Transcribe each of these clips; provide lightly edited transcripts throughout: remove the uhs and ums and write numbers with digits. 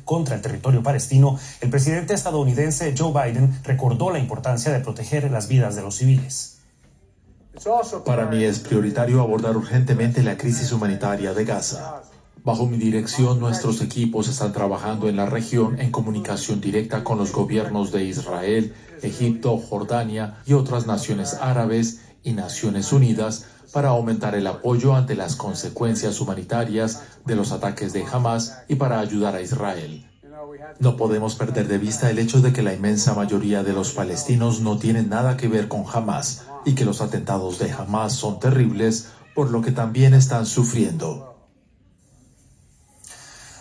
contra el territorio palestino, el presidente estadounidense Joe Biden recordó la importancia de proteger las vidas de los civiles. Para mí es prioritario abordar urgentemente la crisis humanitaria de Gaza. Bajo mi dirección, nuestros equipos están trabajando en la región en comunicación directa con los gobiernos de Israel, Egipto, Jordania y otras naciones árabes y Naciones Unidas para aumentar el apoyo ante las consecuencias humanitarias de los ataques de Hamás y para ayudar a Israel. No podemos perder de vista el hecho de que la inmensa mayoría de los palestinos no tienen nada que ver con Hamás y que los atentados de Hamás son terribles, por lo que también están sufriendo.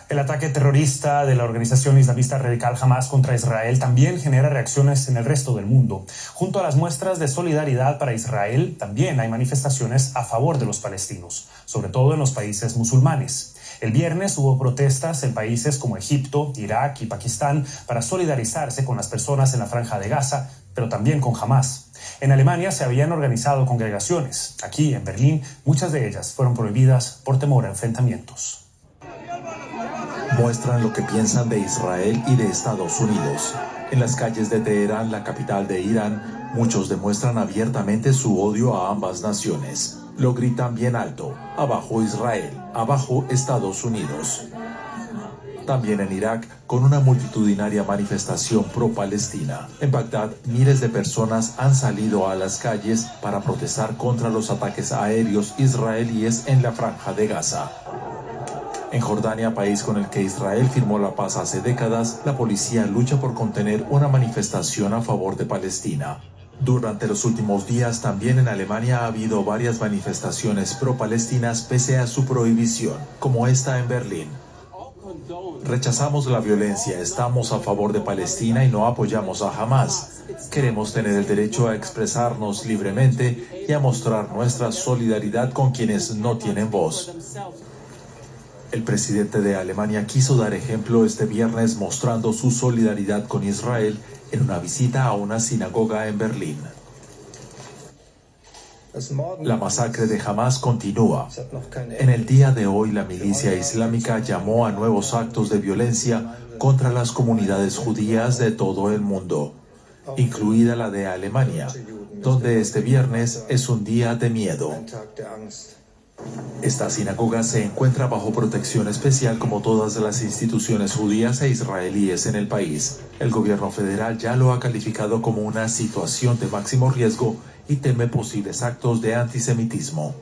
El ataque terrorista de la organización islamista radical Hamás contra Israel también genera reacciones en el resto del mundo. Junto a las muestras de solidaridad para Israel, también hay manifestaciones a favor de los palestinos, sobre todo en los países musulmanes. El viernes hubo protestas en países como Egipto, Irak y Pakistán para solidarizarse con las personas en la Franja de Gaza, pero también con Hamás. En Alemania se habían organizado congregaciones. Aquí, en Berlín, muchas de ellas fueron prohibidas por temor a enfrentamientos. Muestran lo que piensan de Israel y de Estados Unidos. En las calles de Teherán, la capital de Irán, muchos demuestran abiertamente su odio a ambas naciones. Lo gritan bien alto: abajo Israel, abajo Estados Unidos. También en Irak, con una multitudinaria manifestación pro-Palestina. En Bagdad, miles de personas han salido a las calles para protestar contra los ataques aéreos israelíes en la Franja de Gaza. En Jordania, país con el que Israel firmó la paz hace décadas, la policía lucha por contener una manifestación a favor de Palestina. Durante los últimos días, también en Alemania ha habido varias manifestaciones pro-palestinas pese a su prohibición, como esta en Berlín. Rechazamos la violencia, estamos a favor de Palestina y no apoyamos a Hamás. Queremos tener el derecho a expresarnos libremente y a mostrar nuestra solidaridad con quienes no tienen voz. El presidente de Alemania quiso dar ejemplo este viernes mostrando su solidaridad con Israel en una visita a una sinagoga en Berlín. La masacre de Hamás continúa. En el día de hoy, la milicia islámica llamó a nuevos actos de violencia contra las comunidades judías de todo el mundo, incluida la de Alemania, donde este viernes es un día de miedo. Esta sinagoga se encuentra bajo protección especial como todas las instituciones judías e israelíes en el país. El gobierno federal ya lo ha calificado como una situación de máximo riesgo y teme posibles actos de antisemitismo.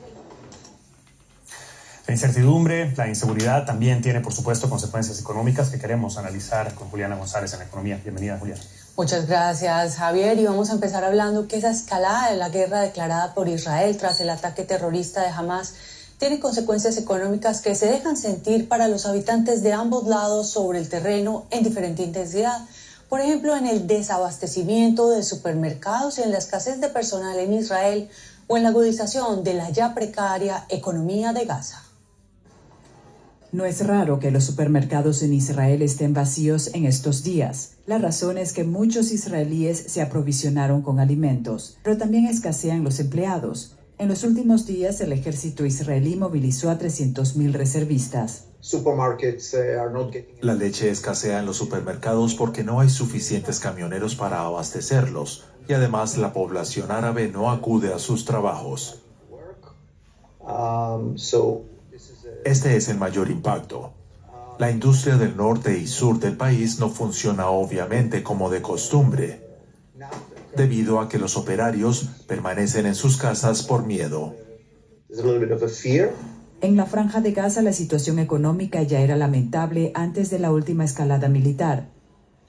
La incertidumbre, la inseguridad también tiene, por supuesto, consecuencias económicas que queremos analizar con Juliana González en Economía. Bienvenida, Juliana. Muchas gracias, Javier. Y vamos a empezar hablando que esa escalada de la guerra declarada por Israel tras el ataque terrorista de Hamás tiene consecuencias económicas que se dejan sentir para los habitantes de ambos lados sobre el terreno en diferente intensidad. Por ejemplo, en el desabastecimiento de supermercados y en la escasez de personal en Israel o en la agudización de la ya precaria economía de Gaza. No es raro que los supermercados en Israel estén vacíos en estos días. La razón es que muchos israelíes se aprovisionaron con alimentos, pero también escasean los empleados. En los últimos días, el ejército israelí movilizó a 300,000 reservistas. La leche escasea en los supermercados porque no hay suficientes camioneros para abastecerlos, y además la población árabe no acude a sus trabajos. Este es el mayor impacto. La industria del norte y sur del país no funciona obviamente como de costumbre, debido a que los operarios permanecen en sus casas por miedo. En la Franja de Gaza la situación económica ya era lamentable antes de la última escalada militar.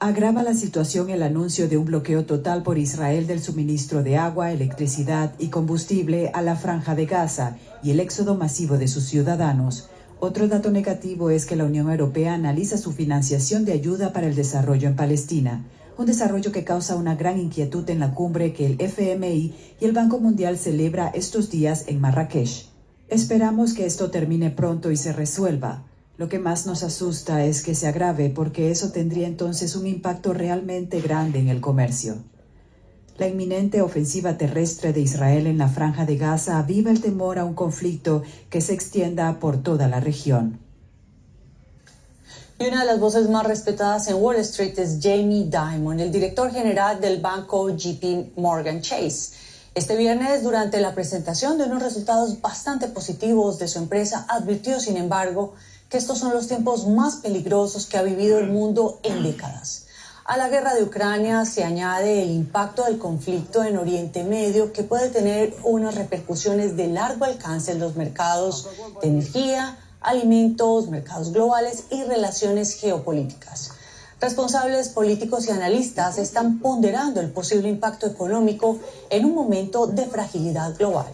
Agrava la situación el anuncio de un bloqueo total por Israel del suministro de agua, electricidad y combustible a la Franja de Gaza y el éxodo masivo de sus ciudadanos. Otro dato negativo es que la Unión Europea analiza su financiación de ayuda para el desarrollo en Palestina, un desarrollo que causa una gran inquietud en la cumbre que el FMI y el Banco Mundial celebra estos días en Marrakech. Esperamos que esto termine pronto y se resuelva. Lo que más nos asusta es que se agrave porque eso tendría entonces un impacto realmente grande en el comercio. La inminente ofensiva terrestre de Israel en la Franja de Gaza aviva el temor a un conflicto que se extienda por toda la región. Y una de las voces más respetadas en Wall Street es Jamie Dimon, el director general del banco JP Morgan Chase. Este viernes, durante la presentación de unos resultados bastante positivos de su empresa, advirtió, sin embargo, que estos son los tiempos más peligrosos que ha vivido el mundo en décadas. A la guerra de Ucrania se añade el impacto del conflicto en Oriente Medio, que puede tener unas repercusiones de largo alcance en los mercados de energía, alimentos, mercados globales y relaciones geopolíticas. Responsables políticos y analistas están ponderando el posible impacto económico en un momento de fragilidad global.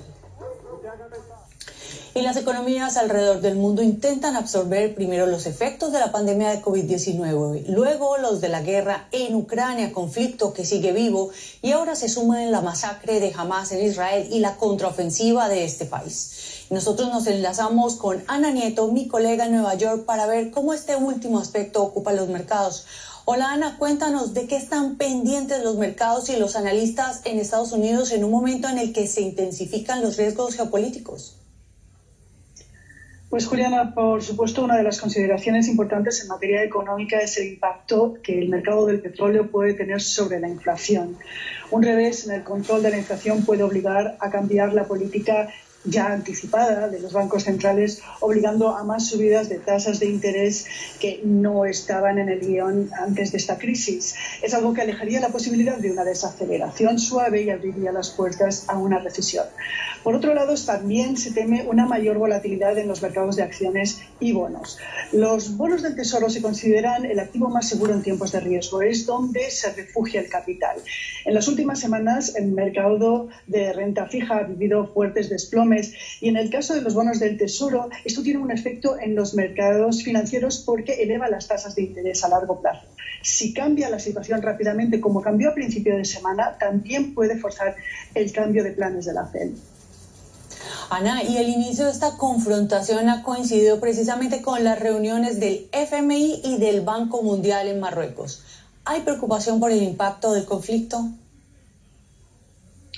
Y las economías alrededor del mundo intentan absorber primero los efectos de la pandemia de COVID-19, luego los de la guerra en Ucrania, conflicto que sigue vivo, y ahora se suma en la masacre de Hamas en Israel y la contraofensiva de este país. Nosotros nos enlazamos con Ana Nieto, mi colega en Nueva York, para ver cómo este último aspecto ocupa los mercados. Hola Ana, cuéntanos de qué están pendientes los mercados y los analistas en Estados Unidos en un momento en el que se intensifican los riesgos geopolíticos. Pues Juliana, por supuesto, una de las consideraciones importantes en materia económica es el impacto que el mercado del petróleo puede tener sobre la inflación. Un revés en el control de la inflación puede obligar a cambiar la política ya anticipada de los bancos centrales, obligando a más subidas de tasas de interés que no estaban en el guión antes de esta crisis. Es algo que alejaría la posibilidad de una desaceleración suave y abriría las puertas a una recesión. Por otro lado, también se teme una mayor volatilidad en los mercados de acciones y bonos. Los bonos del Tesoro se consideran el activo más seguro en tiempos de riesgo. Es donde se refugia el capital. En las últimas semanas, el mercado de renta fija ha vivido fuertes desplomes y en el caso de los bonos del Tesoro, esto tiene un efecto en los mercados financieros porque eleva las tasas de interés a largo plazo. Si cambia la situación rápidamente, como cambió a principio de semana, también puede forzar el cambio de planes de la Fed. Ana, y el inicio de esta confrontación ha coincidido precisamente con las reuniones del FMI y del Banco Mundial en Marruecos. ¿Hay preocupación por el impacto del conflicto?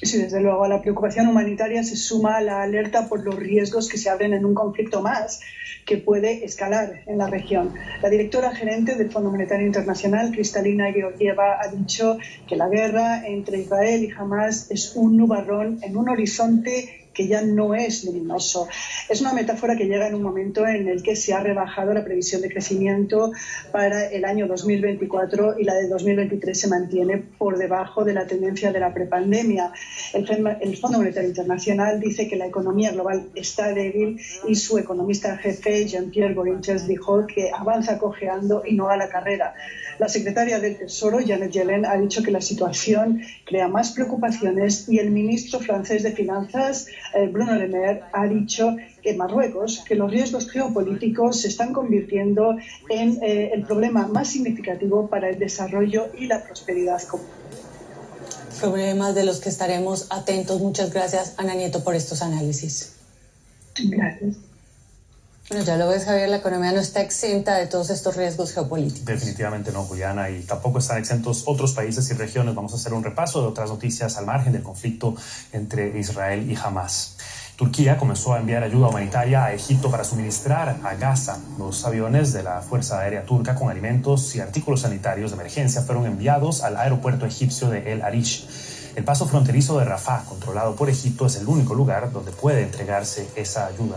Sí, desde luego, a la preocupación humanitaria se suma la alerta por los riesgos que se abren en un conflicto más que puede escalar en la región. La directora gerente del Fondo Monetario Internacional, Kristalina Georgieva, ha dicho que la guerra entre Israel y Hamas es un nubarrón en un horizonte que ya no es luminoso. Es una metáfora que llega en un momento en el que se ha rebajado la previsión de crecimiento para el año 2024 y la de 2023 se mantiene por debajo de la tendencia de la prepandemia. El Fondo Monetario Internacional dice que la economía global está débil y su economista jefe, Jean-Pierre Gorinches, dijo que avanza cojeando y no va a la carrera. La secretaria del Tesoro, Janet Yellen, ha dicho que la situación crea más preocupaciones y el ministro francés de Finanzas, Bruno Le Maire, ha dicho que Marruecos, que los riesgos geopolíticos se están convirtiendo en el problema más significativo para el desarrollo y la prosperidad común. Problemas de los que estaremos atentos. Muchas gracias, Ana Nieto, por estos análisis. Gracias. Bueno, ya lo ves, Javier, la economía no está exenta de todos estos riesgos geopolíticos. Definitivamente no, Juliana, y tampoco están exentos otros países y regiones. Vamos a hacer un repaso de otras noticias al margen del conflicto entre Israel y Hamas. Turquía comenzó a enviar ayuda humanitaria a Egipto para suministrar a Gaza. Los aviones de la Fuerza Aérea Turca con alimentos y artículos sanitarios de emergencia fueron enviados al aeropuerto egipcio de El Arish. El paso fronterizo de Rafah, controlado por Egipto, es el único lugar donde puede entregarse esa ayuda.